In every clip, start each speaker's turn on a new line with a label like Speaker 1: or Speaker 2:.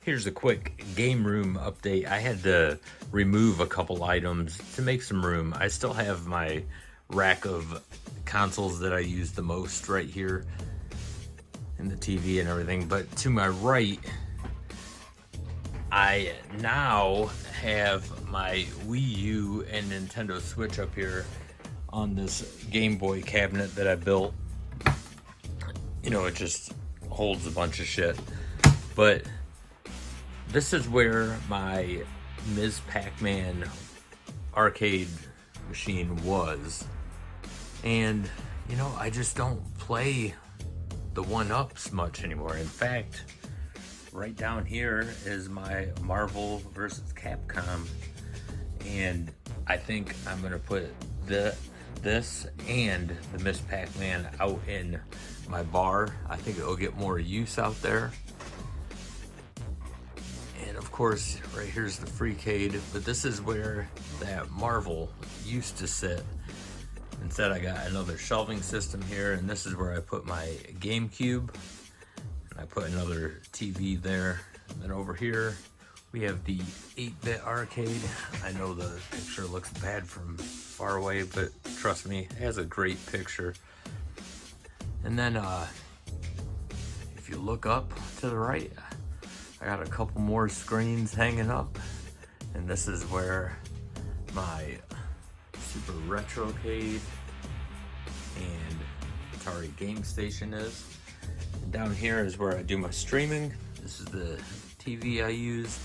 Speaker 1: Here's a quick game room update. I had to remove a couple items to make some room. I still have my rack of consoles that I use the most right here in the TV and everything, but to my right, I now have my Wii U and Nintendo Switch up here on this Game Boy cabinet that I built. You know, it just holds a bunch of shit. But this is where my Ms. Pac-Man arcade machine was. And, you know, I just don't play the 1-ups much anymore. In fact, right down here is my Marvel vs. Capcom. And I think I'm going to put this and the Ms. Pac-Man out in my bar. I think it'll get more use out there. And of course, right here's the freecade, but this is where that Marvel used to sit. Instead, I got another shelving system here, and this is where I put my GameCube. And I put another TV there. And then over here, we have the 8-bit arcade. I know the picture looks bad from far away, but trust me, it has a great picture. And then, if you look up to the right, I got a couple more screens hanging up, and this is where my Super Retrocade and Atari Game Station is. And down here is where I do my streaming. This is the TV I use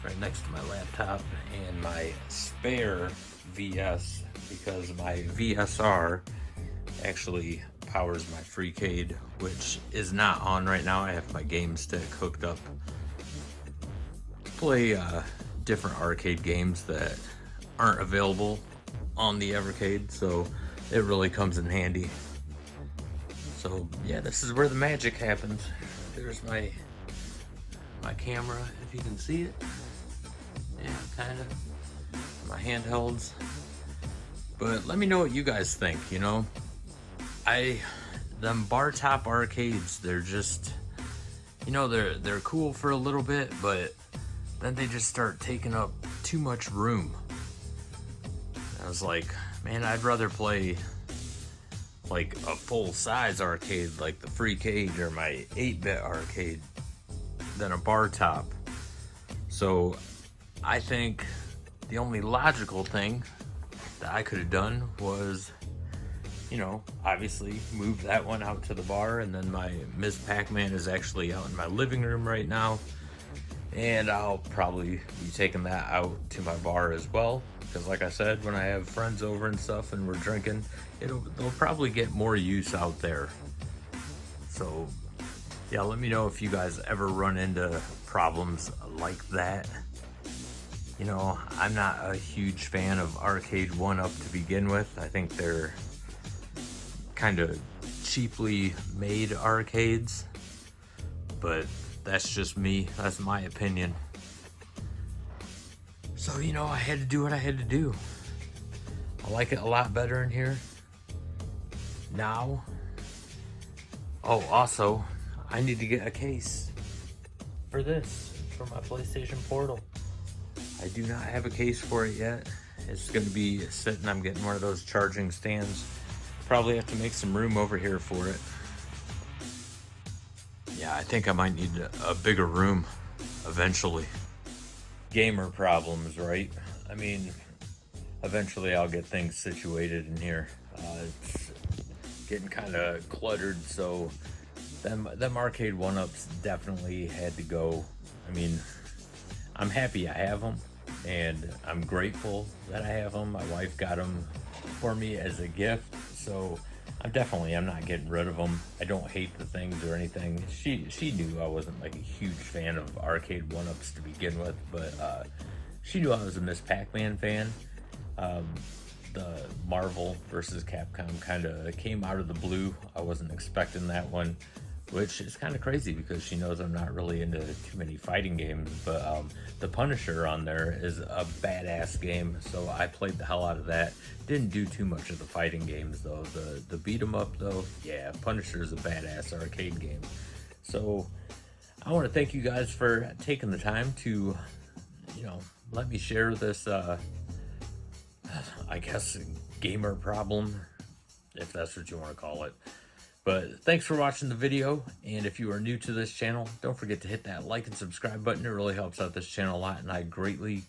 Speaker 1: right next to my laptop, and my spare VS, because my VSR actually powers my freecade, which is not on right now. I have my game stick hooked up to play different arcade games that aren't available on the evercade, so it really comes in handy. So yeah, this is where the magic happens. There's my camera, if you can see it. Yeah, kind of. My handhelds. But let me know what you guys think, you know. Them bar top arcades, they're just, you know, they're cool for a little bit, but then they just start taking up too much room. I was like, man, I'd rather play like a full-size arcade like the freecade or my 8-bit arcade than a bar top. So I think the only logical thing that I could have done was, you know, obviously move that one out to the bar, and then my Ms. Pac-Man is actually out in my living room right now, and I'll probably be taking that out to my bar as well, because like I said, when I have friends over and stuff and we're drinking, they'll probably get more use out there. So yeah, let me know if you guys ever run into problems like that. You know, I'm not a huge fan of arcade 1-up to begin with. I think they're kind of cheaply made arcades, but that's just me. That's my opinion. So, you know, I had to do what I had to do. I like it a lot better in here now. Oh, also, I need to get a case for this, for my PlayStation Portal. I do not have a case for it yet. It's going to be sitting, I'm getting one of those charging stands. Probably have to make some room over here for it. Yeah, I think I might need a bigger room eventually. Gamer problems, right? I mean, eventually I'll get things situated in here. It's getting kind of cluttered, so them arcade 1-ups definitely had to go. I mean, I'm happy I have them, and I'm grateful that I have them. My wife got them for me as a gift, so I'm not getting rid of them. I don't hate the things or anything. She knew I wasn't like a huge fan of arcade 1-ups to begin with, but she knew I was a Ms. Pac-Man fan. The Marvel vs. Capcom kind of came out of the blue. I wasn't expecting that one, which is kind of crazy because she knows I'm not really into too many fighting games, but the Punisher on there is a badass game, so I played the hell out of that. Didn't do too much of the fighting games though. The beat 'em up though, yeah, Punisher is a badass arcade game. So I want to thank you guys for taking the time to, let me share this, I guess, gamer problem, if that's what you want to call it. But thanks for watching the video, and if you are new to this channel, don't forget to hit that like and subscribe button. It really helps out this channel a lot, and I greatly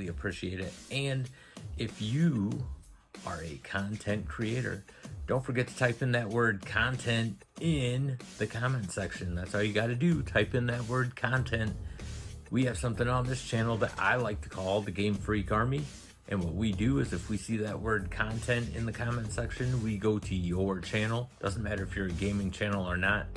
Speaker 1: appreciate it. And if you are a content creator, don't forget to type in that word content in the comment section. That's all you got to do. Type in that word content. We have something on this channel that I like to call the GameFreak Army. And what we do is, if we see that word content in the comment section, we go to your channel. Doesn't matter if you're a gaming channel or not.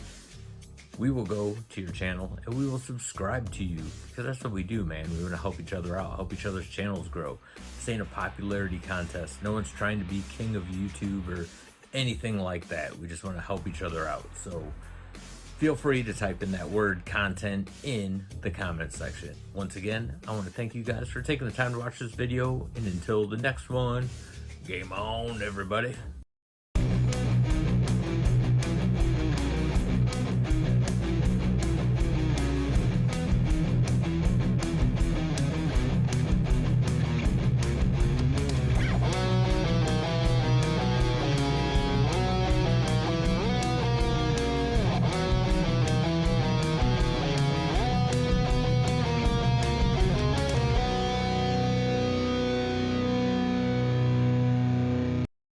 Speaker 1: We will go to your channel and we will subscribe to you, because that's what we do, man. We want to help each other out, help each other's channels grow. This ain't a popularity contest. No one's trying to be king of YouTube or anything like that. We just want to help each other out. So feel free to type in that word content in the comment section. Once again, I want to thank you guys for taking the time to watch this video, and until the next one, game on, everybody.